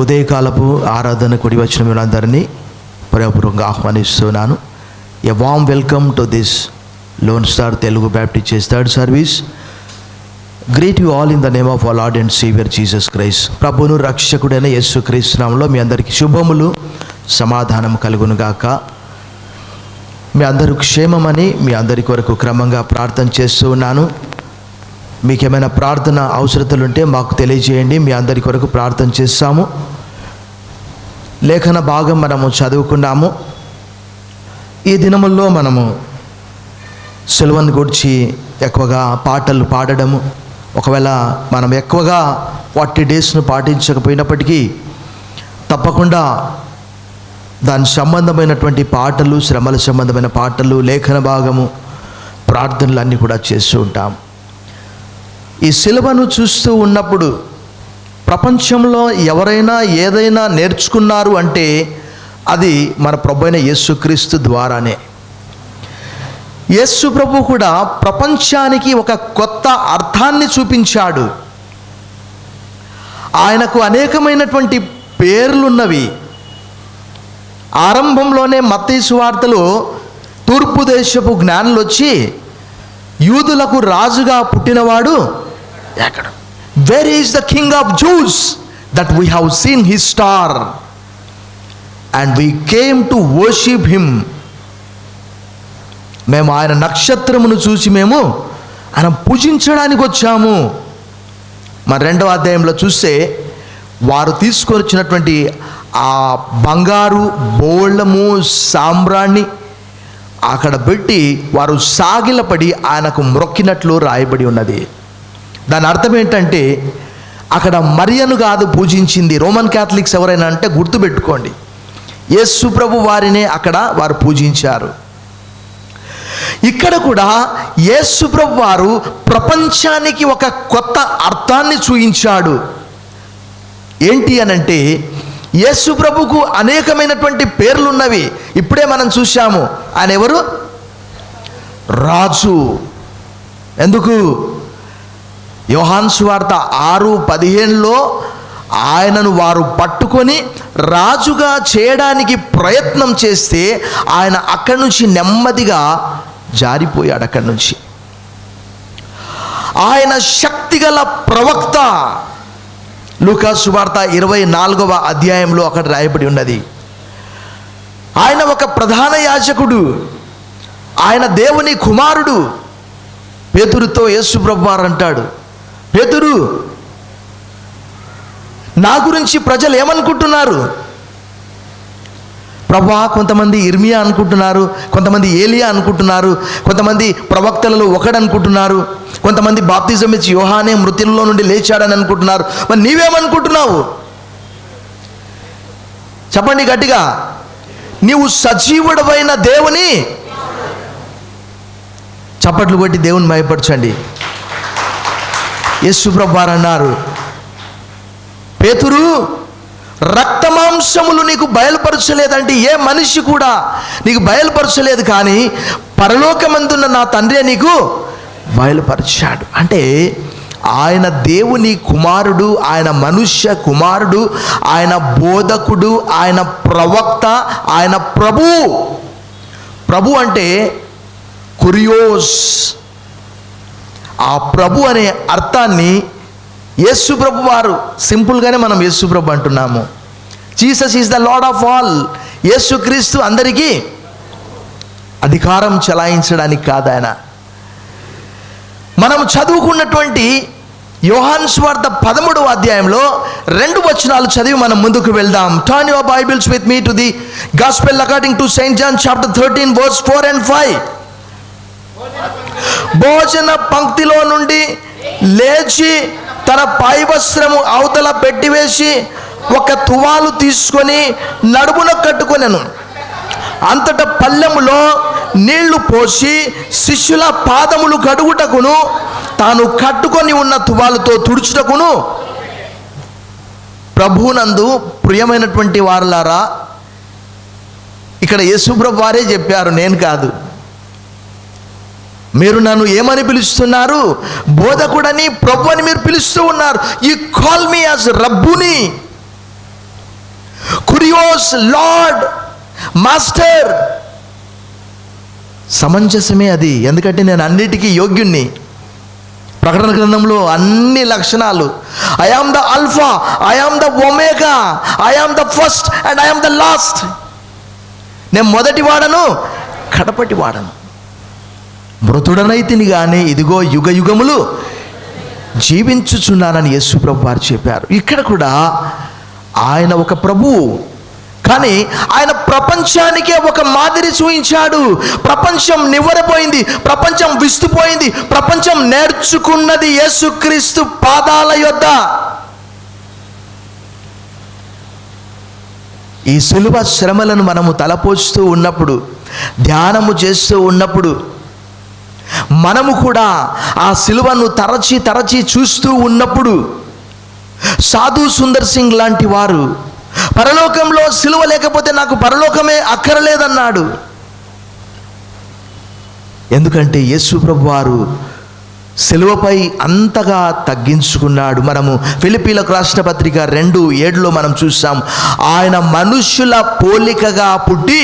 ఉదయకాలపు ఆరాధన కూడి వచ్చిన మీరందరినీ ప్రేమపూర్వకంగా ఆహ్వానిస్తున్నాను. A warm welcome to this Lone Star Telugu Baptist Church third service. Greet you all in the name of our lord and saviour Jesus Christ. ప్రభువును రక్షకుడైన యేసు క్రీస్తు నామములో మీ అందరికీ శుభములు, సమాధానం కలుగునుగాక. మీ అందరూ క్షేమమని మీ అందరి కొరకు క్రమంగా ప్రార్థన చేస్తూ ఉన్నాను. మీకు ఏమైనా ప్రార్థన అవసరతలుంటే మాకు తెలియజేయండి, మీ అందరి కొరకు ప్రార్థన చేస్తాము. లేఖన భాగం మనము చదువుకున్నాము. ఈ దినముల్లో మనము సిలువను గురించి ఎక్కువగా పాటలు పాడడము, ఒకవేళ మనం ఎక్కువగా 40 డేస్ను పాటించకపోయినప్పటికీ తప్పకుండా దాని సంబంధమైనటువంటి పాటలు, శ్రమల సంబంధమైన పాటలు, లేఖన భాగము, ప్రార్థనలు అన్నీ కూడా చేస్తూ ఉంటాం. ఈ సిలువను చూస్తూ ఉన్నప్పుడు ప్రపంచంలో ఎవరైనా ఏదైనా నేర్చుకున్నారు అంటే అది మన ప్రభువైన యేసుక్రీస్తు ద్వారానే. యేసు ప్రభు కూడా ప్రపంచానికి ఒక కొత్త అర్థాన్ని చూపించాడు. ఆయనకు అనేకమైనటువంటి పేర్లున్నవి. ఆరంభంలోనే మత్తయి సువార్తలో తూర్పు దేశపు జ్ఞానులు వచ్చి యూదులకు రాజుగా పుట్టినవాడు ఎక్కడ, where is the king of juice that we have seen his star and we came to worship him. మేము ఆయన నక్షత్రమును చూసి మేము ఆయన పూజించడానికి వచ్చాము. మరి 2వ అధ్యాయంలో చూస్తే వారు తీసుకొని వచ్చినటువంటి ఆ బంగారు బోళము సాంబ్రాణి అక్కడ పెట్టి వారు సాగిలపడి ఆయనకు మ్రొక్కినట్లు రాయబడి ఉన్నది. దాని అర్థం ఏంటంటే అక్కడ మరియను కాదు పూజించింది. రోమన్ క్యాథలిక్స్ ఎవరైనా అంటే గుర్తుపెట్టుకోండి, యేసు ప్రభు వారినే అక్కడ వారు పూజించారు. ఇక్కడ కూడా యేసు ప్రభు వారు ప్రపంచానికి ఒక కొత్త అర్థాన్ని చూయించాడు. ఏంటి అనంటే యేసు ప్రభుకు అనేకమైనటువంటి పేర్లున్నవి. ఇప్పుడే మనం చూశాము, ఆయన ఎవరు? రాజు. ఎందుకు? యోహాను సువార్త 6:15లో ఆయనను వారు పట్టుకొని రాజుగా చేయడానికి ప్రయత్నం చేస్తే ఆయన అక్కడి నుంచి నెమ్మదిగా జారిపోయాడు. అక్కడి నుంచి ఆయన శక్తిగల ప్రవక్త. లూకా సువార్త 24వ అధ్యాయంలో అక్కడ రాయబడి ఉన్నది. ఆయన ఒక ప్రధాన యాజకుడు, ఆయన దేవుని కుమారుడు. పేతురుతో యేసు ప్రభువారు అంటాడు, పేతురు, నా గురించి ప్రజలు ఏమనుకుంటున్నారు? ప్రభువా, కొంతమంది ఇర్మియా అనుకుంటున్నారు, కొంతమంది ఏలియా అనుకుంటున్నారు, కొంతమంది ప్రవక్తలలో ఒకడు అనుకుంటున్నారు, కొంతమంది బాప్తిజం ఇచ్చి యోహానే మృతుల్లో నుండి లేచాడని అనుకుంటున్నారు. మరి నీవేమనుకుంటున్నావు? చెప్పండి గట్టిగా. నీవు సజీవుడవైన దేవుని. చప్పట్లు కొట్టి దేవుని మహిమపరచండి. యేసు ప్రభువారు అన్నారు, పేతురు, రక్తమాంసములు నీకు బయలుపరచలేదంటే ఏ మనిషి కూడా నీకు బయలుపరచలేదు, కానీ పరలోకమందున్న నా తండ్రి నీకు బయలుపరిచాడు. అంటే ఆయన దేవుని కుమారుడు, ఆయన మనుష్య కుమారుడు, ఆయన బోధకుడు, ఆయన ప్రవక్త, ఆయన ప్రభు. ప్రభు అంటే కురియోస్. ఆ ప్రభు అనే అర్థాన్ని యేసు ప్రభు వారు, సింపుల్గానే మనం యేసు ప్రభు అంటున్నాము. Jesus is the lord of all. యేసుక్రీస్తు అందరికీ అధికారం చెలాయించడానికి కాదు ఆయన. మనం చదువుకున్నటువంటి యోహాను సువార్త 13వ అధ్యాయంలో 2 వచనాలు చదివి మనం ముందుకు వెళ్దాం. Turn your Bibles with me to the gospel according to saint John chapter 13 verse 4 and 5. భోజన పంక్తిలో నుండి లేచి తన పై వస్త్రము అవతల పెట్టివేసి ఒక తువాలు తీసుకొని నడుమున కట్టుకొనెను. అంతటా పల్లెములో నీళ్లు పోసి శిష్యుల పాదములు కడుగుటకును తాను కట్టుకొని ఉన్న తువాలుతో తుడుచుటకును. ప్రభువునందు ప్రియమైనటువంటి వారలారా, ఇక్కడ యేసు ప్రభు వారే చెప్పారు, నేను కాదు. మీరు నన్ను ఏమని పిలుస్తున్నారు? బోధకుడని, ప్రభు అని మీరు పిలుస్తూ ఉన్నారు. యు కాల్ మీ యాజ్ రబ్బుని. Boss, lord, master. సమంజసమే అది, ఎందుకంటే నేను అన్నిటికీ యోగ్యుణ్ణి. ప్రకటన గ్రంథంలో అన్ని లక్షణాలు, I am the alpha, I am the omega, I am the first and I am the last. నేను మొదటి వాడను, కడపటి వాడను. మృతుడనైతిని కానీ ఇదిగో యుగ యుగములు జీవించుచున్నానని యేసు ప్రభు వారు చెప్పారు. ఇక్కడ కూడా ఆయన ఒక ప్రభువు, కానీ ఆయన ప్రపంచానికే ఒక మాదిరి చూపించాడు. ప్రపంచం నివ్వరపోయింది, ప్రపంచం విస్తుపోయింది, ప్రపంచం నేర్చుకున్నది యేసుక్రీస్తు పాదాల యొద్ద. ఈ సులువ శ్రమలను మనము తలపోస్తూ ఉన్నప్పుడు, ధ్యానము చేస్తూ ఉన్నప్పుడు, మనము కూడా ఆ సిలువను తరచి తరచి చూస్తూ ఉన్నప్పుడు, సాధు సుందర్ సింగ్ లాంటి వారు పరలోకంలో సిలువ లేకపోతే నాకు పరలోకమే అక్కరలేదన్నాడు. ఎందుకంటే యేసు ప్రభు వారు సిలువపై అంతగా తగ్గించుకున్నాడు. మనము ఫిలిప్పీలకు రాసిన పత్రిక 2:7 మనం చూసాం, ఆయన మనుష్యుల పోలికగా పుట్టి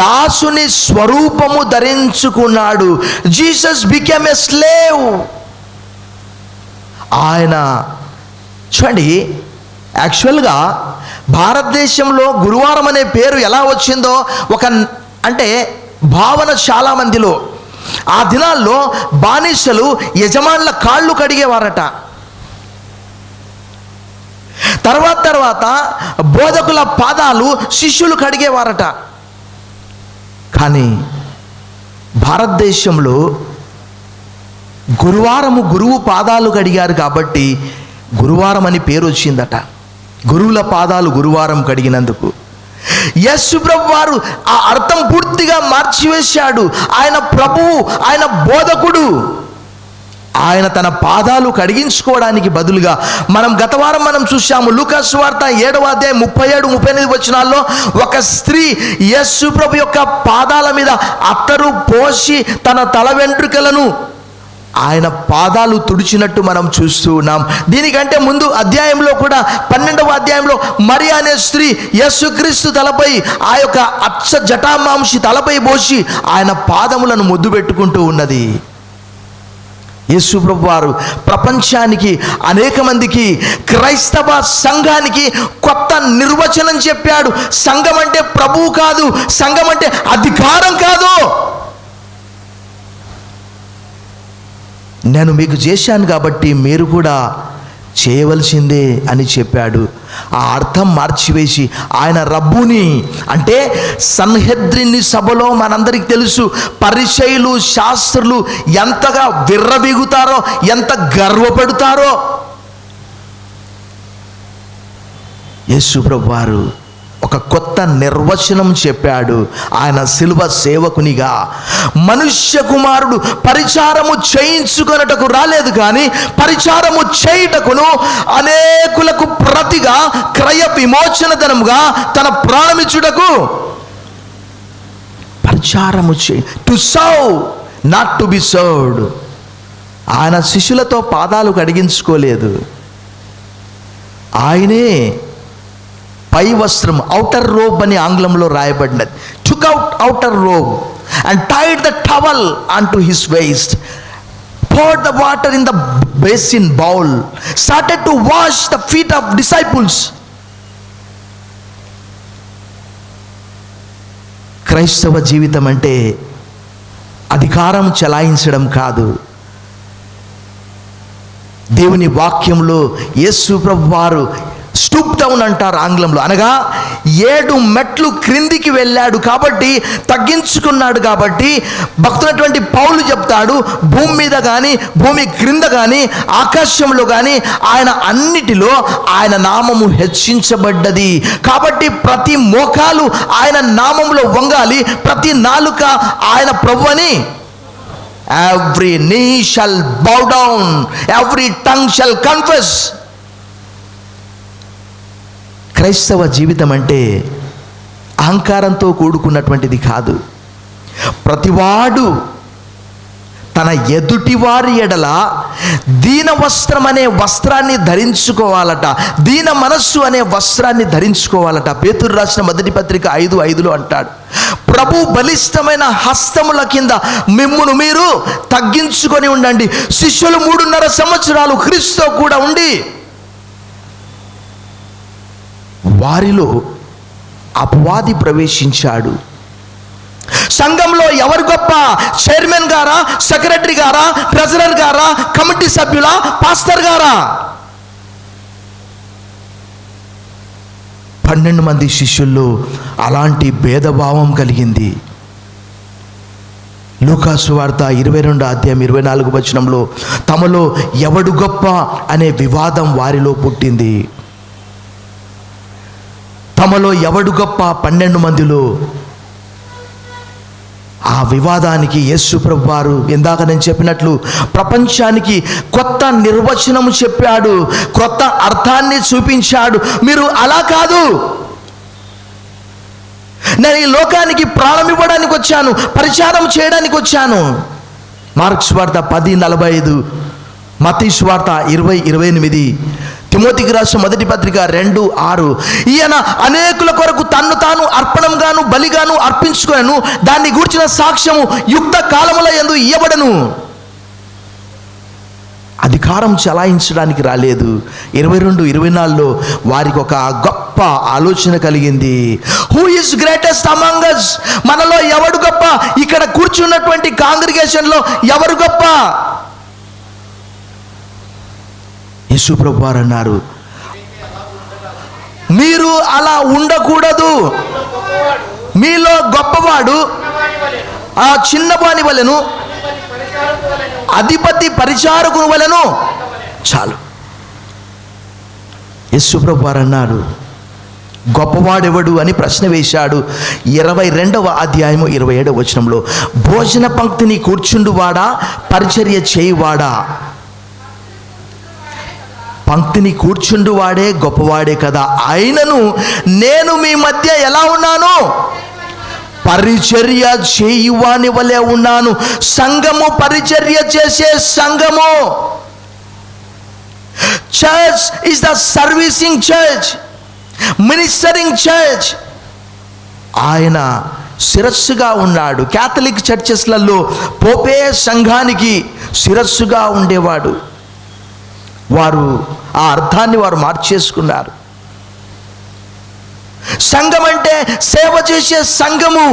దాసుని స్వరూపము ధరించుకున్నాడు. Jesus became a slave. ఆయన చూడండి, యాక్చువల్గా భారతదేశంలో గురువారం అనే పేరు ఎలా వచ్చిందో అంటే భావన చాలామందిలో, ఆ దినాల్లో బానిసలు యజమానుల కాళ్ళు కడిగేవారట. తర్వాత బోధకుల పాదాలు శిష్యులు కడిగేవారట. కానీ భారతదేశంలో గురువారము గురువు పాదాలు కడిగారు కాబట్టి గురువారం అని పేరు వచ్చిందట. గురువుల పాదాలు గురువారం కడిగినందుకు యేసు ప్రభు వారు ఆ అర్థం పూర్తిగా మార్చివేశాడు. ఆయన ప్రభువు, ఆయన బోధకుడు. ఆయన తన పాదాలు కడిగించుకోవడానికి బదులుగా గత వారం మనం చూసాము, లూకా సువార్త 7:37-38 వచనాల్లో ఒక స్త్రీ యేసు ప్రభు యొక్క పాదాల మీద అత్తరు పోసి తన తల వెంట్రుకలను ఆయన పాదాలు తుడిచినట్టు మనం చూస్తూ ఉన్నాం. దీనికంటే ముందు అధ్యాయంలో కూడా 12వ అధ్యాయంలో మరియ అనే స్త్రీ యేసుక్రీస్తు తలపై ఆ యొక్క అచ్చ జటామాంసి తలపై పోసి ఆయన పాదములను ముద్దు పెట్టుకుంటూ ఉన్నది. యేసు ప్రభు వారు ప్రపంచానికి, అనేక మందికి, క్రైస్తవ సంఘానికి కొత్త నిర్వచనం చెప్పాడు. సంఘం అంటే ప్రభువు కాదు, సంఘం అంటే అధికారం కాదు. నేను మీకు చేశాను కాబట్టి మీరు కూడా చేయవలసిందే అని చెప్పాడు. ఆ అర్థం మార్చివేసి ఆయన రబ్బుని అంటే సన్హెద్రిని సభలో మనందరికీ తెలుసు, పరిసయ్యులు, శాస్త్రులు ఎంతగా విర్రవీగుతారో, ఎంత గర్వపడతారో. యేసు ప్రభు వారు ఒక కొత్త నిర్వచనం చెప్పాడు. ఆయన సిలువ సేవకునిగా, మనుష్య కుమారుడు పరిచారము చేయించుకొనుటకు రాలేదు కానీ పరిచారము చేయుటకును అనేకులకు ప్రతిగా క్రయ విమోచన ధనముగా తన ప్రాణమిచ్చుటకు పరిచారము to serve, not to be served. ఆయన శిష్యులతో పాదాలు కడిగించుకోలేదు. ఆయనే పై వస్త్రం, ఔటర్ రోబ్ అని ఆంగ్లంలో రాయబడినది, took out outer robe and tied the towel onto his waist, poured the water in the basin bowl, started to wash the feet of disciples. క్రైస్తవ జీవితం అంటే అధికారం చెలాయించడం కాదు. దేవుని వాక్యంలో యేసు ప్రభు వారు స్టూప్ డౌన్ అంటారు ఆంగ్లంలో, అనగా 7 మెట్లు క్రిందికి వెళ్ళాడు కాబట్టి, తగ్గించుకున్నాడు కాబట్టి. భక్తులైనటువంటి పౌలు చెప్తాడు, భూమి మీద కానీ, భూమి క్రింద కానీ, ఆకాశంలో కానీ ఆయన అన్నిటిలో ఆయన నామము హెచ్చించబడ్డది. కాబట్టి ప్రతి మోకాలు ఆయన నామంలో వంగాలి, ప్రతి నాలుక ఆయన ప్రభువని. Every knee shall bow down, every tongue shall confess. క్రైస్తవ జీవితం అంటే అహంకారంతో కూడుకున్నటువంటిది కాదు. ప్రతివాడు తన ఎదుటివారి ఎడల దీన వస్త్రం అనే వస్త్రాన్ని ధరించుకోవాలట, దీన మనస్సు అనే వస్త్రాన్ని ధరించుకోవాలట. పేతురు రాసిన మొదటి పత్రిక 5:5 అంటాడు, ప్రభు బలిష్టమైన హస్తముల కింద మిమ్మును మీరు తగ్గించుకొని ఉండండి. శిష్యులు 3.5 సంవత్సరాలు క్రీస్తుతో కూడా ఉండి వారిలో అపవాది ప్రవేశించాడు. సంఘంలో ఎవరు గొప్ప? చైర్మన్ గారా, సెక్రటరీ గారా, ట్రెజరర్ గారా, కమిటీ సభ్యులా, పాస్టర్ గారా? 12 మంది శిష్యుల్లో అలాంటి భేదభావం కలిగింది. లూకాసు వార్త 22:24 తమలో ఎవడు గొప్ప అనే వివాదం వారిలో పుట్టింది. తమలో ఎవడు గొప్ప 12 మందిలో ఆ వివాదానికి యేసు ప్రభు వారు ఇందాక నేను చెప్పినట్లు ప్రపంచానికి కొత్త నిర్వచనము చెప్పాడు, కొత్త అర్థాన్ని చూపించాడు. మీరు అలా కాదు, నేను ఈ లోకానికి ప్రాణం ఇవ్వడానికి వచ్చాను, పరిచారం చేయడానికి వచ్చాను. మార్క్స్ వార్త 10:45, మత్తయి వార్త 20:28, తిమోతికి రాసిన మొదటి పత్రిక 2:6. ఈయన అనేకుల కొరకు తన్ను తాను అర్పణంగాను బలిగాను అర్పించుకొనెను, దాన్ని గూర్చిన సాక్ష్యము యుక్త కాలముల యందు ఇయ్యబడను. అధికారం చలాయించడానికి రాలేదు. 22-24 వారికి ఒక గొప్ప ఆలోచన కలిగింది. Who is greatest among us? మనలో ఎవడు గొప్ప? ఇక్కడ కూర్చున్నటువంటి కాంగ్రిగేషన్లో ఎవరు గొప్ప? యేసు ప్రభు వారు అన్నారు, మీరు అలా ఉండకూడదు. మీలో గొప్పవాడు ఆ చిన్నవాని వలెను, అధిపతి పరిచారకుని వలెను. చాలు. యేసు ప్రభు వారు అన్నారు, గొప్పవాడెవడు అని ప్రశ్న వేశాడు. 22:27 భోజన పంక్తిని కూర్చుండువాడా, పరిచర్య చేయువాడా? పంక్తిని కూర్చుండువాడే గొప్పవాడే కదా. అయినను నేను మీ మధ్య ఎలా ఉన్నాను? పరిచర్య చేయువాని వలె ఉన్నాను. సంఘము పరిచర్య చేసే సంఘము. Church is the servicing church, ministering church. ఆయన శిరస్సుగా ఉన్నాడు. క్యాథలిక్ చర్చెస్లలో పోపే సంఘానికి శిరస్సుగా ఉండేవాడు. వారు ఆ అర్థాన్ని వారు మార్చేసుకున్నారు. సంఘం అంటే సేవ చేసే సంఘము.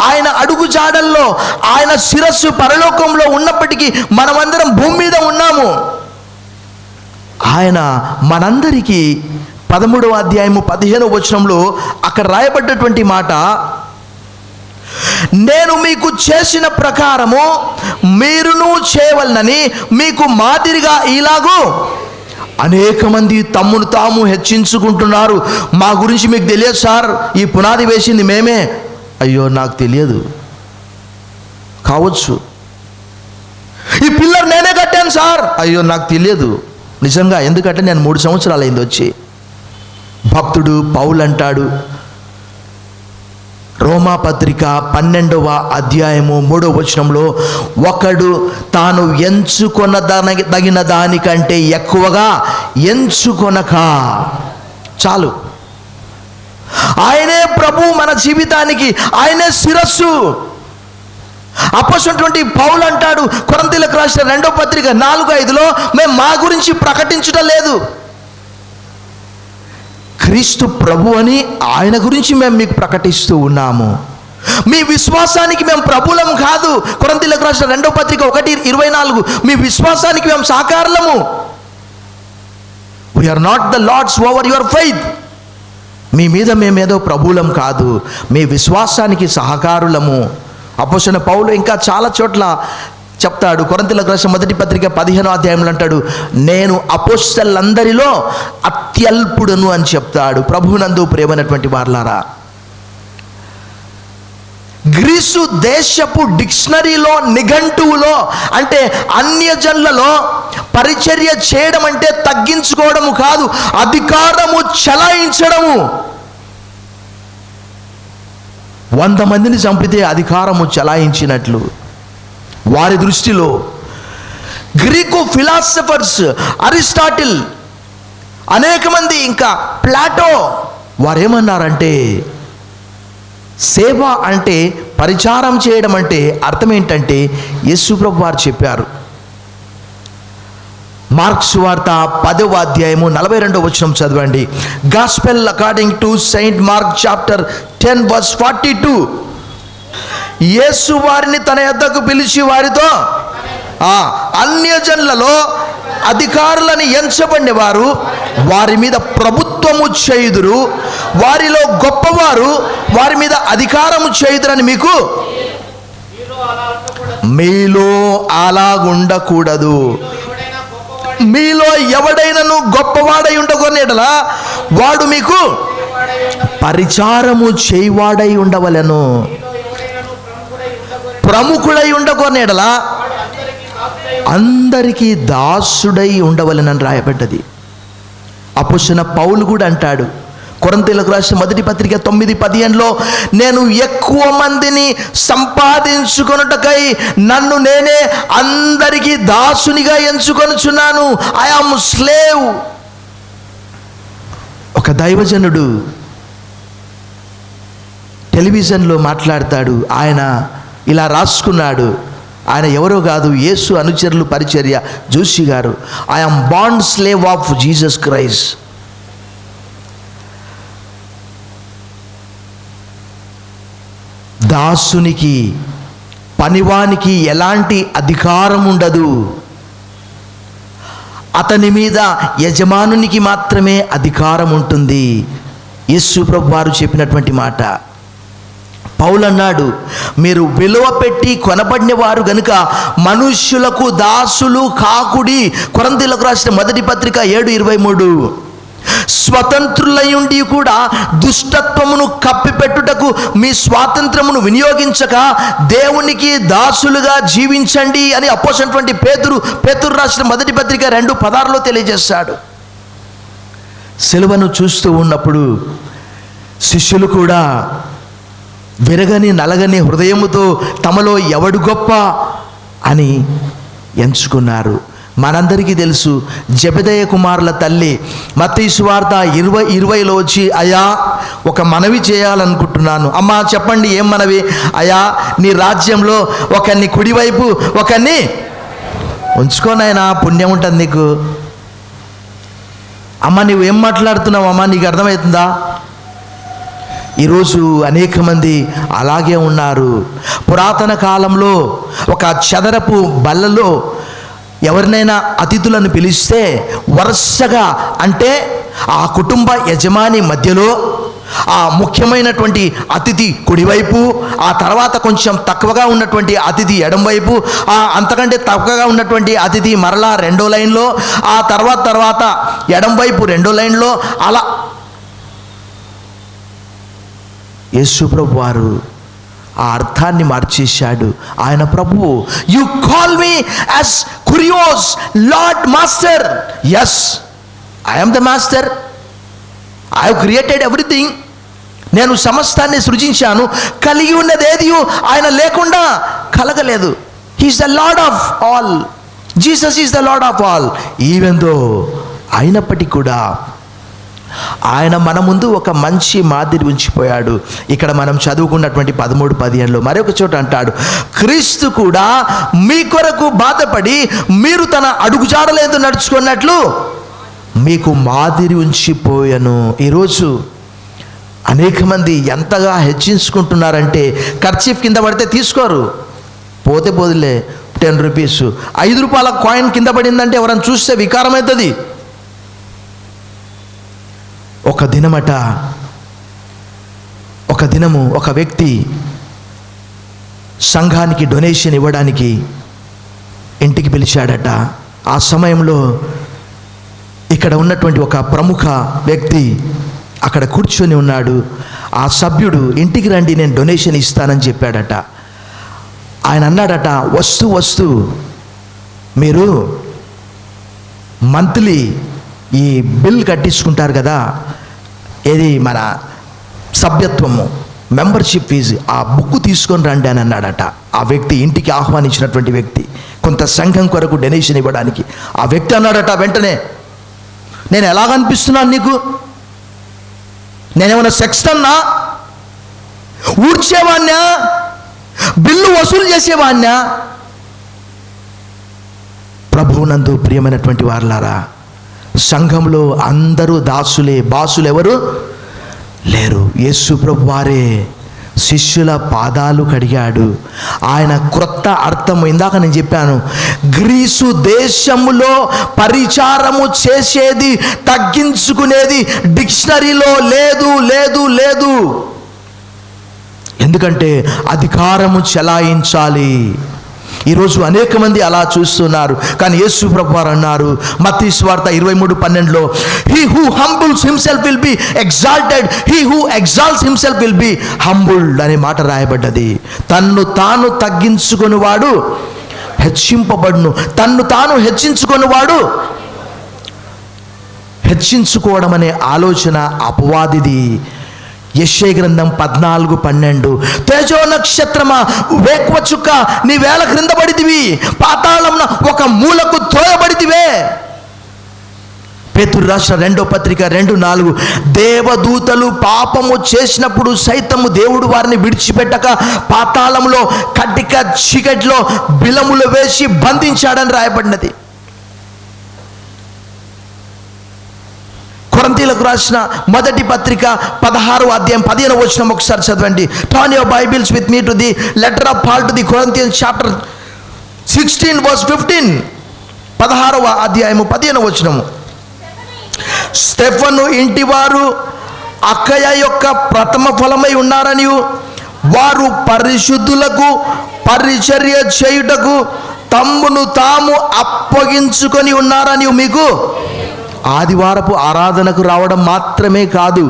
ఆయన అడుగు జాడల్లో, ఆయన శిరస్సు పరలోకంలో ఉన్నప్పటికీ మనమందరం భూమి మీద ఉన్నాము. ఆయన మనందరికీ 13:15 అక్కడ రాయబడ్డటువంటి మాట, నేను మీకు చేసిన ప్రకారము మీరును చేయవలనని మీకు మాదిరిగా ఇలాగూ. అనేక మంది తమ్మును తాము హెచ్చించుకుంటున్నారు. మా గురించి మీకు తెలియదు సార్, ఈ పునాది వేసింది మేమే. అయ్యో నాకు తెలియదు కావచ్చు. ఈ పిల్లర్ నేనే కట్టాను సార్. అయ్యో నాకు తెలియదు. నిజంగా ఎందుకంటే నేను 3 సంవత్సరాలు అయింది వచ్చి. భక్తుడు పౌలు అంటాడు, రోమాపత్రిక 12:3 ఒకడు తాను ఎంచుకొనదగిన దానికంటే ఎక్కువగా ఎంచుకొనక. చాలు. ఆయనే ప్రభు మన జీవితానికి, ఆయనే శిరస్సు. అపోస్తలుడైనటువంటి పౌలు అంటాడు కొరింథీయులకు రాసిన 2వ పత్రిక 4:5 మేము మా గురించి ప్రకటించడం లేదు, క్రీస్తు ప్రభు అని ఆయన గురించి మేము మీకు ప్రకటిస్తూ ఉన్నాము. మీ విశ్వాసానికి మేము ప్రభులం కాదు. కొరింథీయులకు రాసిన 2వ పత్రిక 1:24 మీ విశ్వాసానికి మేము సహకారులము. We are not the lords over your faith. మీ మీద మేమేదో ప్రభులం కాదు, మీ విశ్వాసానికి సహకారులము. అపోస్తలుడైన పౌలు ఇంకా చాలా చోట్ల చెప్తాడు. కొరింథీయులకు రాసిన మొదటి పత్రిక 15వ అంటాడు, నేను అపోస్తలులందరిలో అత్యల్పుడను అని చెప్తాడు. ప్రభువునందు ప్రియమైనటువంటి వారలారా, గ్రీసు దేశపు డిక్షనరీలో, నిఘంటువులో, అంటే అన్యజనులలో పరిచర్య చేయడం అంటే తగ్గించుకోవడము కాదు, అధికారము చలాయించడము. 100 మందిని చంపితే అధికారము చలాయించినట్లు వారి దృష్టిలో. గ్రీకు ఫిలాసఫర్స్, అరిస్టాటిల్, అనేక మంది, ఇంకా ప్లాటో, వారేమన్నారంటే సేవ అంటే, పరిచారం చేయడం అంటే అర్థం ఏంటంటే యేసు ప్రభు వారు చెప్పారు. మార్క్స్ వార్త 10వ అధ్యాయము 42వ వచనం చదవండి. Gospel according to Saint mark chapter 10 verse 42. యేసు వారిని తన యొద్దకు పిలిచి వారితో, అన్యజనులలో అధికారులను ఎంచబడిన వారు వారి మీద ప్రభుత్వము చేయుదురు, వారిలో గొప్పవారు వారి మీద అధికారము చేయుదురని మీలో అలాగుండకూడదు. మీలో ఎవడైనను గొప్పవాడై ఉండకొనేటలా వాడు మీకు పరిచారము చేయవాడై ఉండవలెను. ప్రముఖుడై ఉండకొనేటలా అందరికీ దాసుడై ఉండవలెనని రాయబడ్డది. అపోస్తలుడైన పౌలు కూడా అంటాడు, కొరింథీయులకు రాసిన మొదటి పత్రిక 9:15లో, నేను ఎక్కువ మందిని సంపాదించుకొనుటకై నన్ను నేనే అందరికీ దాసునిగా ఎంచుకొనుచున్నాను. I am slave. ఒక దైవజనుడు టెలివిజన్లో మాట్లాడతాడు. ఆయన ఇలా రాసుకున్నాడు. ఆయన ఎవరో కాదు, యేసు అనుచరులు పరిచర్య జోషి గారు. I am bond slave of Jesus Christ. దాసునికి, పనివానికి ఎలాంటి అధికారం ఉండదు. అతని మీద యజమానునికి మాత్రమే అధికారం ఉంటుంది. యేసు ప్రభు వారు చెప్పినటువంటి మాట. పౌలు అన్నాడు, మీరు విలువ పెట్టి కొనబడిన వారు గనుక మనుష్యులకు దాసులు కాకుడి. కొరింథీయులకు రాసిన మొదటి పత్రిక 7:23. స్వతంత్రులయుండి కూడా దుష్టత్వమును కప్పిపెట్టుటకు మీ స్వాతంత్రమును వినియోగించక దేవునికి దాసులుగా జీవించండి అని అపోస్తలుడైనటువంటి పేతురు రాసిన మొదటి పత్రిక 2:16లో తెలియజేశాడు. సిలువను చూస్తూ ఉన్నప్పుడు శిష్యులు కూడా విరగని నలగని హృదయముతో తమలో ఎవడు గొప్ప అని ఎంచుకున్నారు. మనందరికీ తెలుసు, జెబెదయి కుమారుల తల్లి మత్తయి సువార్త 20:20లో వచ్చి, అయ్యా ఒక మనవి చేయాలనుకుంటున్నాను. అమ్మా చెప్పండి, ఏం మనవి? అయ్యా నీ రాజ్యంలో ఒకరిని కుడివైపు ఒకరిని ఉంచుకోనైనా పుణ్యం ఉంటుంది నీకు. అమ్మ నువ్వు ఏం మాట్లాడుతున్నావు అమ్మా, నీకు అర్థమవుతుందా? ఈరోజు అనేక మంది అలాగే ఉన్నారు. పురాతన కాలంలో ఒక చదరపు బల్లలో ఎవరినైనా అతిథులను పిలిస్తే వరుసగా, అంటే ఆ కుటుంబ యజమాని మధ్యలో ఆ ముఖ్యమైనటువంటి అతిథి కుడివైపు, ఆ తర్వాత కొంచెం తక్కువగా ఉన్నటువంటి అతిథి ఎడంవైపు, ఆ అంతకంటే తక్కువగా ఉన్నటువంటి అతిథి మరలా రెండో లైన్లో, ఆ తర్వాత ఎడంవైపు రెండో లైన్లో, అలా యేసు ప్రభు వారు ఆ అర్థాన్ని మార్చేశాడు. ఆయన ప్రభువు, యు కాల్ మీ యాజ్ కురియోస్ lord master. Yes, I am the master. I have created everything. నేను సమస్తాన్ని సృజించాను. కలిగి ఉన్నది ఏది ఆయన లేకుండా కలగలేదు. He is the lord of all. Jesus is the lord of all. Even though, అయినప్పటికీ కూడా ఆయన మన ముందు ఒక మంచి మాదిరి ఉంచిపోయాడు. ఇక్కడ మనం చదువుకున్నటువంటి 13-15లో మరొక చోట అంటాడు, క్రీస్తు కూడా మీ కొరకు బాధపడి మీరు తన అడుగుజాడలేదు నడుచుకున్నట్లు మీకు మాదిరి ఉంచిపోయాను. ఈరోజు అనేక మంది ఎంతగా హెచ్చించుకుంటున్నారంటే, కర్చీఫ్ కింద పడితే తీసుకోరు, పోతే పోదులే 10 రూపీస్, 5 రూపాయల కాయిన్ కింద పడిందంటే ఎవరైనా చూస్తే వికారమవుతుంది. ఒక దినము ఒక వ్యక్తి సంఘానికి డొనేషన్ ఇవ్వడానికి ఇంటికి పిలిచాడట. ఆ సమయంలో ఇక్కడ ఉన్నటువంటి ఒక ప్రముఖ వ్యక్తి అక్కడ కూర్చొని ఉన్నాడు. ఆ సభ్యుడు, ఇంటికి రండి నేను డొనేషన్ ఇస్తానని చెప్పాడట. ఆయన అన్నాడట, వస్తూ మీరు మంత్లీ ఈ బిల్ కట్టించుకుంటారు కదా, ఏది మన సభ్యత్వము, మెంబర్షిప్ ఫీజు, ఆ బుక్ తీసుకొని రండి అని అన్నాడట. ఆ వ్యక్తి, ఇంటికి ఆహ్వానించినటువంటి వ్యక్తి, కొంత సంఘం కొరకు డొనేషన్ ఇవ్వడానికి. ఆ వ్యక్తి అన్నాడట వెంటనే, నేను ఎలాగనిపిస్తున్నాను నీకు? నేనేమన్నా సెక్స్టన్నా, ఊడ్చేవాణ్ణా, బిల్లు వసూలు చేసేవాణ్ణా? ప్రభువునందు ప్రియమైనటువంటి వారలారా, సంఘంలో అందరూ దాసులే, బాసులు ఎవరు లేరు. యేసు ప్రభు వారే శిష్యుల పాదాలు కడిగాడు. ఆయన క్రొత్త అర్థం, ఇందాక నేను చెప్పాను, గ్రీసు దేశములో పరిచారము చేసేది, తగ్గించుకునేది డిక్షనరీలో లేదు లేదు లేదు. ఎందుకంటే అధికారము చెలాయించాలి. ఈరోజు అనేక మంది అలా చూస్తున్నారు. కానీ యేసు ప్రభువు వారు అన్నారు మత్తయి సువార్త 23:12లో, he who humbles himself will be exalted, he who exalts himself will be humbled అనే మాట రాయబడ్డది. తన్ను తాను తగ్గించుకొని వాడు హెచ్చింపబడును, తన్ను తాను హెచ్చించుకొని వాడు. హెచ్చించుకోవడం అనే ఆలోచన అపవాదిది. యెషయా గ్రంథం 14:12, తేజో నక్షత్రమా, వేకువ చుక్క, నీ వేళ క్రింద పడితివి, పాతాళంన ఒక మూలకు తోయబడితివే. పేతురు రాసిన 2వ పత్రిక 2:4, దేవదూతలు పాపము చేసినప్పుడు సైతము దేవుడు వారిని విడిచిపెట్టక పాతాళంలో కటిక చీకటిలో బిలములు వేసి బంధించాడని రాయబడినది. కొరింథీయులకు రాసిన మొదటి పత్రిక 16వ అధ్యాయం 15వ వచనం ఒకసారి చదవండి. Turn your Bibles with me to the letter of Paul to the Corinthians chapter 16 verse 15. 16వ అధ్యాయము 15వ వచనము. స్టెఫను ఇంటివారు అక్కయ యొక్క ప్రథమ ఫలమై ఉన్నారని, వారు పరిశుద్ధులకు పరిచర్య చేయుటకు తమ్మును తాము అప్పగించుకొని ఉన్నారని మీకు. ఆదివారపు ఆరాధనకు రావడం మాత్రమే కాదు,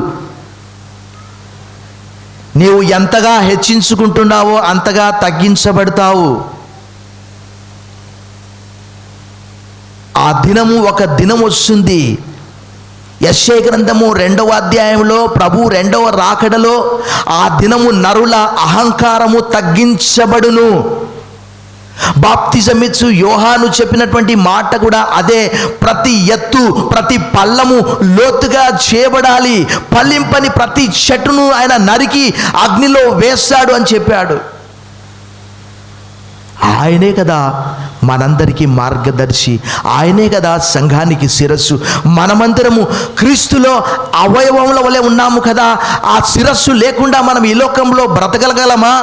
నీవు ఎంతగా హెచ్చించుకుంటున్నావో అంతగా తగ్గించబడతావు. ఆ దినము ఒక దినం వస్తుంది. యెషయా గ్రంథము 2వ అధ్యాయంలో ప్రభు 2వ రాకడలో ఆ దినము నరుల అహంకారము తగ్గించబడును. బాప్తిజం ఇచ్చు యోహాను చెప్పినటువంటి మాట కూడా అదే. ప్రతి ఎత్తు, ప్రతి పల్లము లోతుగా చేయబడాలి. పల్లింపని ప్రతి చెట్టును ఆయన నరికి అగ్నిలో వేస్తాడు అని చెప్పాడు. ఆయనే కదా మనందరికీ మార్గదర్శి, ఆయనే కదా సంఘానికి శిరస్సు. మనమందరము క్రీస్తులో అవయవముల వలె ఉన్నాము కదా. ఆ శిరస్సు లేకుండా మనం ఈ లోకంలో బ్రతకగలమా?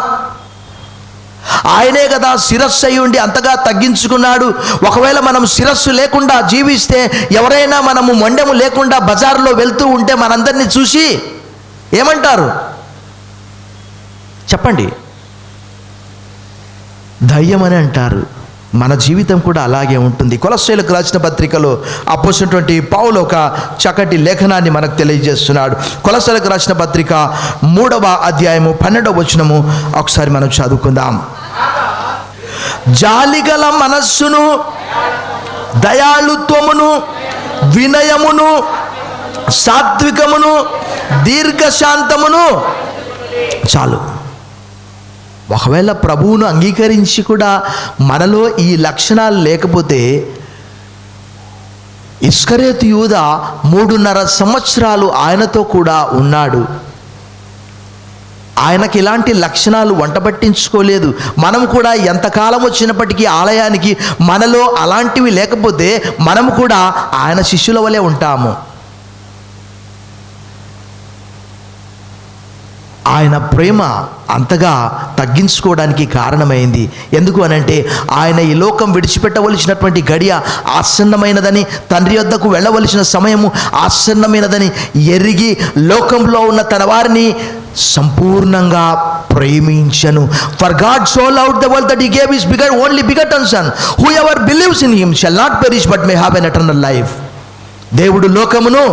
ఆయనే కదా శిరస్సు అయి ఉండి అంతగా తగ్గించుకున్నాడు. ఒకవేళ మనం శిరస్సు లేకుండా జీవిస్తే, ఎవరైనా మనము మొండెము లేకుండా బజారులో వెళ్తూ ఉంటే మనందరినీ చూసి ఏమంటారు చెప్పండి? దయ్యం అని అంటారు. మన జీవితం కూడా అలాగే ఉంటుంది. కొలస్సీయులకు రాసిన పత్రికలో అపోస్తలుడైనటువంటి పౌలు ఒక చక్కటి లేఖనాన్ని మనకు తెలియజేస్తున్నాడు. కొలస్సీయులకు రాసిన పత్రిక 3వ అధ్యాయము 12వ వచనము ఒకసారి మనం చదువుకుందాం. జాలిగల మనస్సును, దయాళుత్వమును, వినయమును, సాత్వికమును, దీర్ఘశాంతమును. చాలు. ఒకవేళ ప్రభువును అంగీకరించి కూడా మనలో ఈ లక్షణాలు లేకపోతే, ఇస్కరియోతు యూదా 3.5 సంవత్సరాలు ఆయనతో కూడా ఉన్నాడు. ఆయనకి ఇలాంటి లక్షణాలు వంటబట్టించుకోలేదు. మనం కూడా ఎంతకాలం వచ్చినప్పటికీ ఆలయానికి మనలో అలాంటివి లేకపోతే మనము కూడా ఆయన శిష్యుల వలె ఉంటాము. ఆయన ప్రేమ అంతగా తగ్గించుకోవడానికి కారణమైంది. ఎందుకు అనంటే, ఆయన ఈ లోకం విడిచిపెట్టవలసినటువంటి గడియ ఆసన్నమైనదని, తండ్రి వద్దకు వెళ్ళవలసిన సమయము ఆసన్నమైనదని ఎరిగి లోకంలో ఉన్న తన వారిని సంపూర్ణంగా ప్రేమించను. For God so loved the world that he gave his only begotten son, who ever believes in him shall not perish but may have an eternal life. దేవుడు లోకమును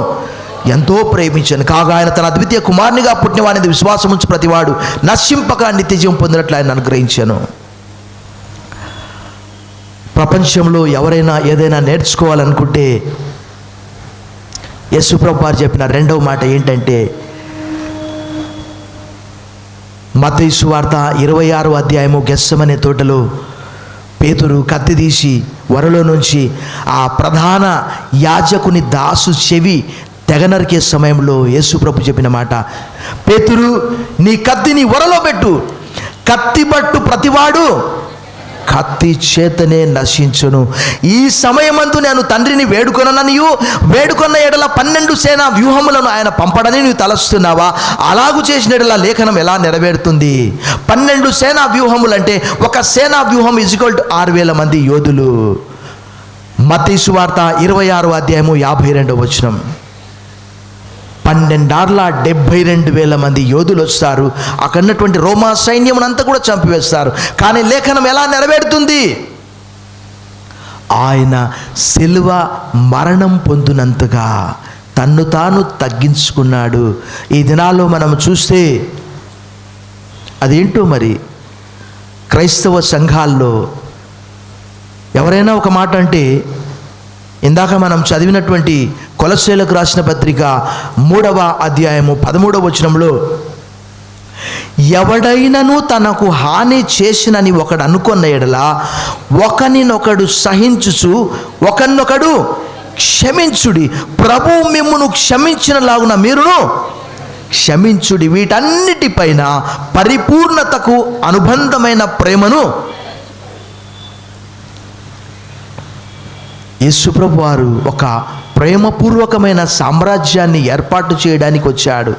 ఎంతో ప్రేమించను, కాగా ఆయన తన అద్వితీయ కుమారునిగా పుట్టిన వాడిని విశ్వాసం ఉంచి ప్రతివాడు నశింపక నిత్యజీవం పొందినట్లు ఆయన అనుగ్రహించాను. ప్రపంచంలో ఎవరైనా ఏదైనా నేర్చుకోవాలనుకుంటే యేసు ప్రభువు వారు చెప్పిన 2వ మాట ఏంటంటే, మత్తయి సువార్త 26వ అధ్యాయము గెత్సెమనే తోటలో పేతురు కత్తి తీసి వరలో నుంచి ఆ ప్రధాన యాజకుని దాసు చెవి తెగ నరికే సమయంలో యేసుప్రభు చెప్పిన మాట, పేతురు నీ కత్తిని వరలో పెట్టు, కత్తి పట్టు ప్రతివాడు కత్తి చేతనే నశించును. ఈ సమయమందు నేను తండ్రిని వేడుకొనననియు వేడుకొన్న ఎడల 12 సేనా వ్యూహములను ఆయన పంపడని నీవు తలస్తున్నావా? అలాగు చేసిన ఎడల లేఖనం ఎలా నెరవేరుతుంది? 12 సేనా వ్యూహములు అంటే ఒక సేనా వ్యూహం = 6,000 మంది యోధులు. మత్తయి సువార్త 26వ అధ్యాయము 52వ వచనం. 12,72,000 మంది యోధులు వస్తారు. అక్కడ ఉన్నటువంటి రోమా సైన్యమునంతా కూడా చంపివేస్తారు. కానీ లేఖనం ఎలా నెరవేరుతుంది? ఆయన సిలువ మరణం పొందినంతగా తన్ను తాను తగ్గించుకున్నాడు. ఈ దినాల్లో మనం చూస్తే అదేంటో మరి, క్రైస్తవ సంఘాల్లో ఎవరైనా ఒక మాట అంటే, ఇందాక మనం చదివినటువంటి కొలస్సీలకు రాసిన పత్రిక 3వ అధ్యాయము 13వ వచనంలో, ఎవడైనను తనకు హాని చేసినని ఒకడు అనుకున్న ఎడల ఒకనినొకడు సహించుచు ఒకరినొకడు క్షమించుడి, ప్రభువు మిమ్మును క్షమించినలాగున మీరును క్షమించుడి. వీటన్నిటిపైన పరిపూర్ణతకు అనుబంధమైన ప్రేమను యేసుప్రభు వారు ఒక ప్రేమపూర్వకమైన సామ్రాజ్యాన్ని ఏర్పాటు చేయడానికి వచ్చాడు.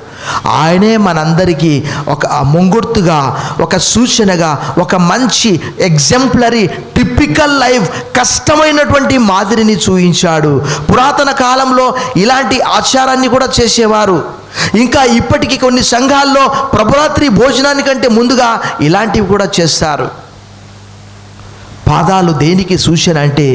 ఆయనే మనందరికీ ఒక ముంగుర్తుగా, ఒక సూచనగా, ఒక మంచి ఎగ్జాంపులరీ టిపికల్ లైఫ్, కష్టమైనటువంటి మాదిరిని చూపించాడు. పురాతన కాలంలో ఇలాంటి ఆచారాన్ని కూడా చేసేవారు. ఇంకా ఇప్పటికీ కొన్ని సంఘాల్లో ప్రభురాత్రి భోజనానికంటే ముందుగా ఇలాంటివి కూడా చేస్తారు. పాదాలు దేనికి సూచన అంటే,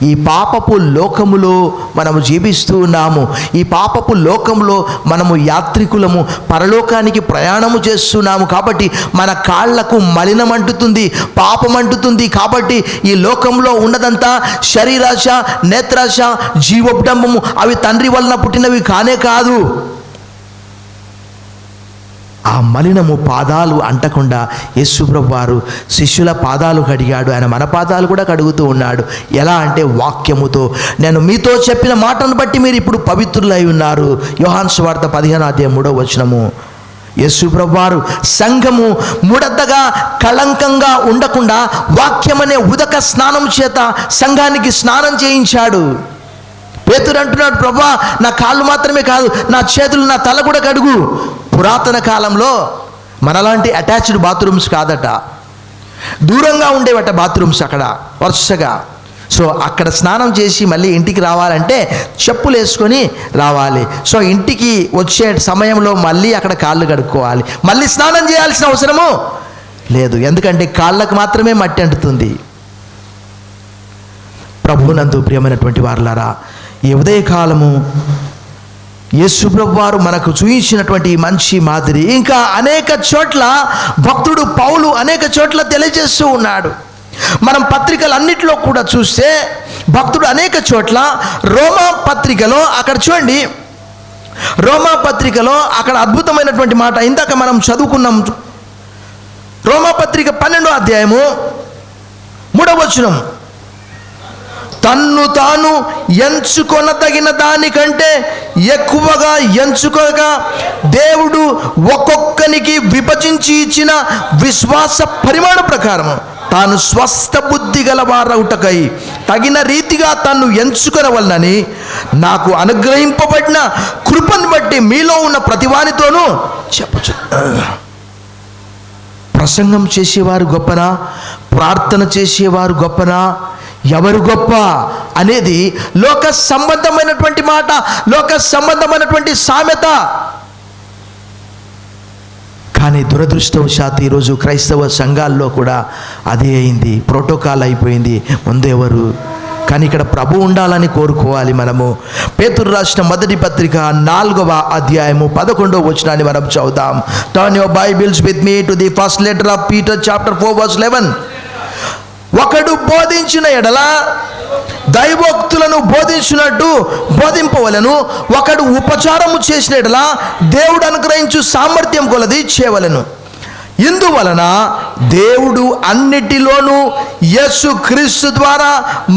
ఈ పాపపు లోకములో మనము జీవిస్తూ ఉన్నాము. ఈ పాపపు లోకంలో మనము యాత్రికులము, పరలోకానికి ప్రయాణము చేస్తున్నాము. కాబట్టి మన కాళ్లకు మలినం అంటుతుంది, పాపం అంటుతుంది. కాబట్టి ఈ లోకంలో ఉన్నదంతా శరీరాశ, నేత్రాశ, జీవోపడంబము, అవి తండ్రి వలన పుట్టినవి కానే కాదు. ఆ మలినము పాదాలు అంటకుండా యేసుప్రభు వారు శిష్యుల పాదాలు కడిగాడు. ఆయన మన పాదాలు కూడా కడుగుతూ ఉన్నాడు. ఎలా అంటే వాక్యముతో, నేను మీతో చెప్పిన మాటను బట్టి మీరు ఇప్పుడు పవిత్రులై ఉన్నారు. యోహాను సువార్త 15వ అధ్యాయం 3వ వచనము. యేసుప్రభు వారు సంఘము ముడతగా కళంకంగా ఉండకుండా వాక్యమనే ఉదక స్నానం చేత సంఘానికి స్నానం చేయించాడు. పేతురు అంటున్నాడు, ప్రభువా నా కాళ్ళు మాత్రమే కాదు, నా చేతులు, నా తల కూడా కడుగు. పురాతన కాలంలో మనలాంటి అటాచ్డ్ బాత్రూమ్స్ కాదట, దూరంగా ఉండేవట బాత్రూమ్స్ అక్కడ వరుసగా. సో అక్కడ స్నానం చేసి మళ్ళీ ఇంటికి రావాలంటే చెప్పులు వేసుకొని రావాలి. సో ఇంటికి వచ్చే సమయంలో మళ్ళీ అక్కడ కాళ్ళు కడుక్కోవాలి, మళ్ళీ స్నానం చేయాల్సిన అవసరము లేదు. ఎందుకంటే కాళ్ళకు మాత్రమే మట్టి అంటుతుంది. ప్రభువునందు ప్రియమైనటువంటి వారులారా, ఈ ఉదయకాలము యేసుప్రభు వారు మనకు చూయించినటువంటి మంచి మాదిరి ఇంకా అనేక చోట్ల భక్తుడు పౌలు అనేక చోట్ల తెలియజేస్తూ ఉన్నాడు. మనం పత్రికలన్నిటిలో కూడా చూస్తే భక్తుడు అనేక చోట్ల రోమా పత్రికలో, అక్కడ చూడండి, రోమా పత్రికలో అక్కడ అద్భుతమైనటువంటి మాట ఇందాక మనం చదువుకున్నాం. రోమా పత్రిక 12వ అధ్యాయము 3వ వచనం, తన్ను తాను ఎంచుకొనదగిన దానికంటే ఎక్కువగా ఎంచుకోక దేవుడు ఒక్కొక్కనికి విభజించి ఇచ్చిన విశ్వాస పరిమాణ ప్రకారం తాను స్వస్థ బుద్ధి గలవారవుటకై తగిన రీతిగా తన్ను ఎంచుకొనవలనని నాకు అనుగ్రహింపబడిన కృపను బట్టి మీలో ఉన్న ప్రతివానితోనూ చెప్పచ్చు. ప్రసంగం చేసేవారు గొప్పనా, ప్రార్థన చేసేవారు గొప్పనా, ఎవరు గొప్ప అనేది లోక సంబంధమైనటువంటి మాట, లోక సంబంధమైనటువంటి సామెత. కానీ దురదృష్టవశాత్తు ఈరోజు క్రైస్తవ సంఘాల్లో కూడా అదే అయింది, ప్రోటోకాల్ అయిపోయింది. ముందెవరు? కానీ ఇక్కడ ప్రభు ఉండాలని కోరుకోవాలి మనము. పేతురు రాసిన మొదటి పత్రిక 4వ అధ్యాయము 11వ వచనాన్ని మనం చదువుదాం. Turn your Bibles with me to the first letter of Peter chapter 4 verse 11. ఒకడు బోధించిన ఎడల దైవోక్తులను బోధించినట్టు బోధింపవలను, ఒకడు ఉపచారము చేసిన ఎడల దేవుడు అనుగ్రహించు సామర్థ్యం కొలది చేయవలను. ఇందువలన దేవుడు అన్నిటిలోనూ యేసు క్రీస్తు ద్వారా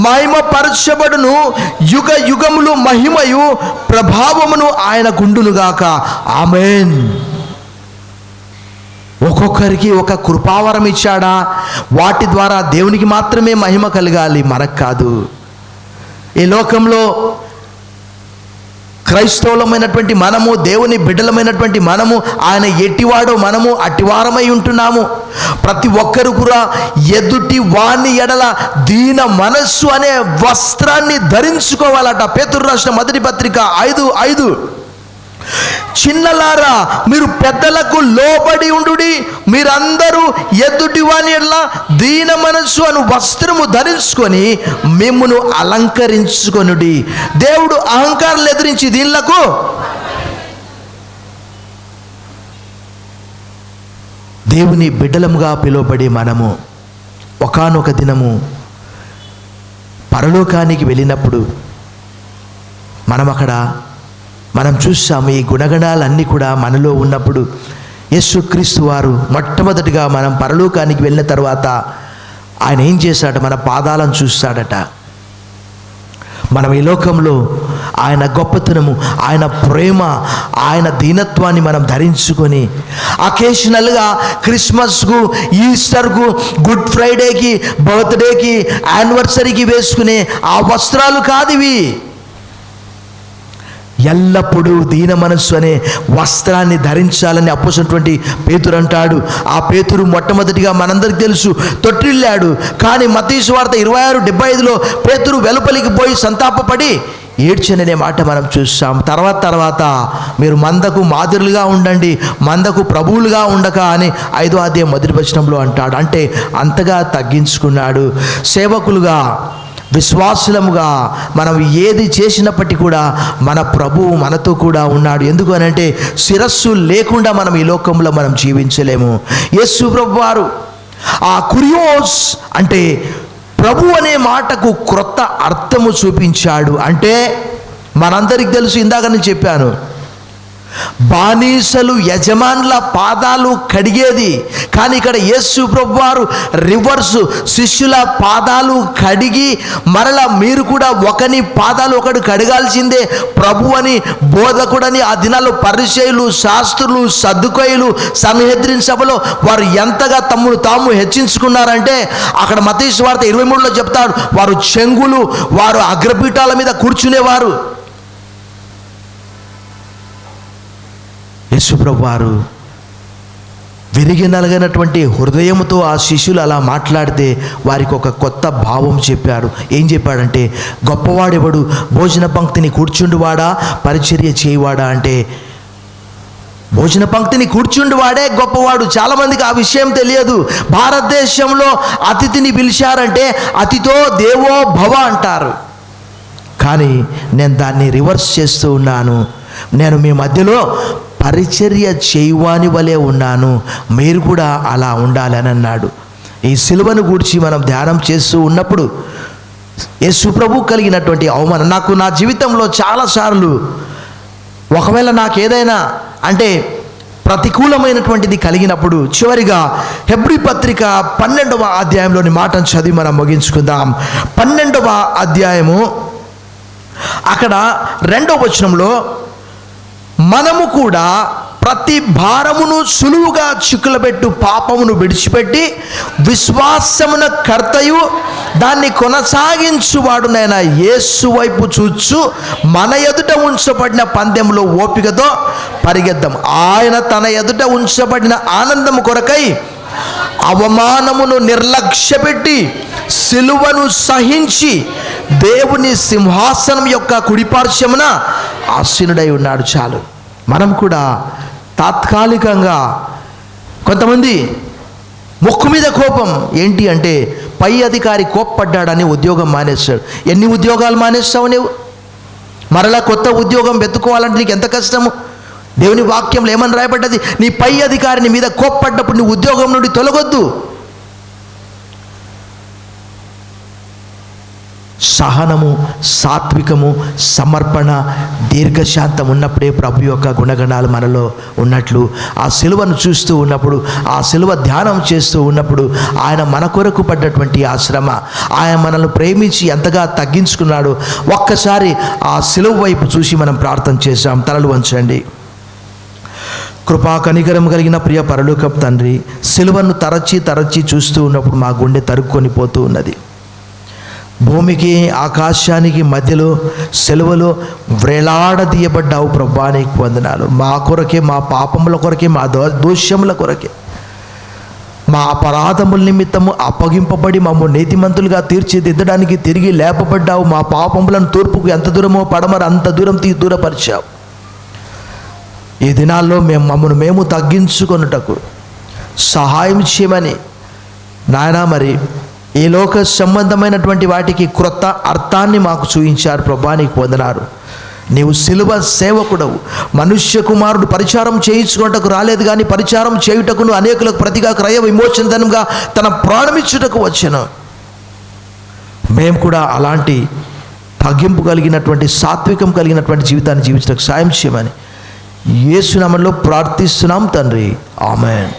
మహిమపరచబడును. యుగ యుగములు మహిమయు ప్రభావమును ఆయన గుండునుగాక. ఆమేన్. ఒక్కొక్కరికి ఒక కృపావరం ఇచ్చాడా? వాటి ద్వారా దేవునికి మాత్రమే మహిమ కలగాలి, మనకు కాదు. ఈ లోకంలో క్రైస్తవులమైనటువంటి మనము, దేవుని బిడ్డలమైనటువంటి మనము, ఆయన ఎట్టివాడో మనము అట్టివారమై ఉంటున్నాము. ప్రతి ఒక్కరు కూడా ఎదుటి వాని ఎడల దీన మనస్సు అనే వస్త్రాన్ని ధరించుకోవాలట. పేతురు రాసిన మొదటి పత్రిక 5:5, చిన్నలారా మీరు పెద్దలకు లోబడి ఉండుడి, మీరందరూ ఎదుటి వాని ఎడల దీన మనస్సు అను వస్త్రము ధరించుకొని మిమ్మును అలంకరించుకొనుడి. దేవుడు అహంకారాలు ఎదిరించి దీనిలకు దేవుని బిడ్డలముగా పిలువబడి మనము ఒకానొక దినము పరలోకానికి వెళ్ళినప్పుడు మనం చూస్తాము ఈ గుణగణాలన్నీ కూడా మనలో ఉన్నప్పుడు యేసుక్రీస్తు వారు మొట్టమొదటిగా మనం పరలోకానికి వెళ్ళిన తర్వాత ఆయన ఏం చేశాడట? మన పాదాలను చూస్తాడట. మనం ఈ లోకంలో ఆయన గొప్పతనము, ఆయన ప్రేమ, ఆయన దీనత్వాన్ని మనం ధరించుకొని అకేషనల్గా క్రిస్మస్కు, ఈస్టర్కు, గుడ్ ఫ్రైడేకి, బర్త్డేకి, యానివర్సరీకి వేసుకునే ఆ వస్త్రాలు కాదు ఇవి. ఎల్లప్పుడూ దీన మనస్సు అనే వస్త్రాన్ని ధరించాలని అప్పొసినటువంటి పేతురు అంటాడు. ఆ పేతురు మొట్టమొదటిగా మనందరికీ తెలుసు తొట్టిల్లాడు. కానీ మత్తయి సువార్త 26:75లో పేతురు వెలుపలికి పోయి సంతాపపడి ఏడ్చననే మాట మనం చూస్తాం. తర్వాత మీరు మందకు మాదిరులుగా ఉండండి, మందకు ప్రభువులుగా ఉండక అని 5వ అధ్యాయం మొదటి వచనంలో అంటాడు. అంటే అంతగా తగ్గించుకున్నాడు. సేవకులుగా, విశ్వాసులముగా మనం ఏది చేసినప్పటికీ కూడా మన ప్రభువు మనతో కూడా ఉన్నాడు. ఎందుకు అని అంటే శిరస్సు లేకుండా మనం ఈ లోకంలో మనం జీవించలేము. యేసు ప్రభు వారు ఆ కురియోస్ అంటే ప్రభు అనే మాటకు క్రొత్త అర్థము చూపించాడు. అంటే మనందరికి తెలుసు, ఇందాక నేను చెప్పాను, బానిసలు యజమానుల పాదాలు కడిగేది. కానీ ఇక్కడ యేసు ప్రభువారు రివర్సు, శిష్యుల పాదాలు కడిగి మరలా మీరు కూడా ఒకని పాదాలు ఒకడు కడగాల్సిందే ప్రభు అని బోధకుడని ఆ దినాల్లో పరిసయ్యులు, శాస్త్రులు, సద్దుకయ్యులు సన్హెద్రిన్ సభలో వారు ఎంతగా తమ్మును తాము హెచ్చించుకున్నారంటే అక్కడ మత్తయి సువార్త 23లో చెప్తాడు, వారు చెంగులు, వారు అగ్రపీఠాల మీద కూర్చునేవారు. యేసుప్రభు వారు విరిగి నలగనటువంటి హృదయంతో ఆ శిష్యులు అలా మాట్లాడితే వారికి ఒక కొత్త భావం చెప్పాడు. ఏం చెప్పాడంటే, గొప్పవాడెవడు, భోజన పంక్తిని కూర్చుండువాడా, పరిచర్య చేయవాడా అంటే భోజన పంక్తిని కూర్చుండువాడే గొప్పవాడు. చాలామందికి ఆ విషయం తెలియదు. భారతదేశంలో అతిథిని పిలిచారంటే అతిథో దేవో భవ అంటారు. కానీ నేను దాన్ని రివర్స్ చేస్తూ ఉన్నాను. నేను మీ మధ్యలో పరిచర్య చేయువాని వలె ఉన్నాను, మీరు కూడా అలా ఉండాలని అన్నాడు. ఈ సిలువను గూర్చి మనం ధ్యానం చేస్తూ ఉన్నప్పుడు యేసు ప్రభు కలిగినటువంటి అవమానం నాకు నా జీవితంలో చాలాసార్లు, ఒకవేళ నాకు ఏదైనా అంటే ప్రతికూలమైనటువంటిది కలిగినప్పుడు చివరిగా హెబ్రీ పత్రిక 12వ అధ్యాయంలోని మాటను చదివి మనం ముగించుకుందాం. 12వ అధ్యాయము అక్కడ 2వ వచనంలో, మనము కూడా ప్రతి భారమును సులువుగా చిక్కులబెట్టు పాపమును విడిచిపెట్టి విశ్వాసమున కర్తయు దాన్ని కొనసాగించువాడునైన యేసు వైపు చూచు మన ఎదుట ఉంచబడిన పందెంలో ఓపికతో పరిగెద్దాం. ఆయన తన ఎదుట ఉంచబడిన ఆనందము కొరకై అవమానమును నిర్లక్ష్యపెట్టి సిలువను సహించి దేవుని సింహాసనం యొక్క కుడిపార్శ్వమున ఆసీనుడై ఉన్నాడు. చాలు. మనం కూడా తాత్కాలికంగా, కొంతమంది ముక్కు మీద కోపం ఏంటి అంటే పై అధికారి కోప్పడ్డాడని ఉద్యోగం మానేస్తాడు. ఎన్ని ఉద్యోగాలు మానేస్తావు నువ్వు? మరలా కొత్త ఉద్యోగం వెతుక్కోవాలంటే నీకు ఎంత కష్టము. దేవుని వాక్యంలో ఏమని రాయబడ్డది? నీ పై అధికారిని మీద కోప్పడ్డప్పుడు నీ ఉద్యోగం నుండి తొలగొద్దు. సహనము, సాత్వికము, సమర్పణ, దీర్ఘశాంతం ఉన్నప్పుడే ప్రభు యొక్క గుణగణాలు మనలో ఉన్నట్లు, ఆ సిలువను చూస్తూ ఉన్నప్పుడు, ఆ సిలువ ధ్యానం చేస్తూ ఉన్నప్పుడు ఆయన మన కొరకు పడ్డటువంటి ఆ శ్రమ, ఆయన మనల్ని ప్రేమించి ఎంతగా తగ్గించుకున్నాడు. ఒక్కసారి ఆ సిలువ వైపు చూసి మనం ప్రార్థన చేశాం. తలలు వంచండి. కృపా కనికరం కలిగిన ప్రియ పరలోకపు తండ్రి, సిలువను తరచి చూస్తూ ఉన్నప్పుడు మా గుండె తరుక్కొని పోతూ ఉన్నది. భూమికి ఆకాశానికి మధ్యలో సిలువలో వ్రేలాడదీయబడ్డావు ప్రభా, నీకు వందనాలు. మా కొరకే, మా పాపముల కొరకే, మా దోషముల కొరకే, మా అపరాధముల నిమిత్తము అప్పగింపబడి మమ్ము నీతిమంతులుగా తీర్చిదిద్దడానికి తిరిగి లేపబడ్డావు. మా పాపములను తూర్పుకు ఎంత దూరమో పడమర అంత దూరం దూరపరిచావు. ఈ దినాల్లో మమ్మల్ని మేము తగ్గించుకొనుటకు సహాయం చేయమని నాయనా, మరి ఈ లోక సంబంధమైనటువంటి వాటికి క్రొత్త అర్థాన్ని మాకు చూపించారు ప్రభా, నీకు వందనాలు. నీవు సిలువ సేవకుడవు. మనుష్య కుమారుడు పరిచారం చేయించుకున్నటకు రాలేదు, కానీ పరిచారం చేయుటకును అనేకులకు ప్రతిగా క్రయ విమోచనగా తన ప్రాణమిచ్చుటకు వచ్చాను. మేము కూడా అలాంటి తగ్గింపు కలిగినటువంటి, సాత్వికం కలిగినటువంటి జీవితాన్ని జీవించడానికి సాయం చేయమని యేసు నామములో ప్రార్థిస్తున్నాం తండ్రి. ఆమేన్.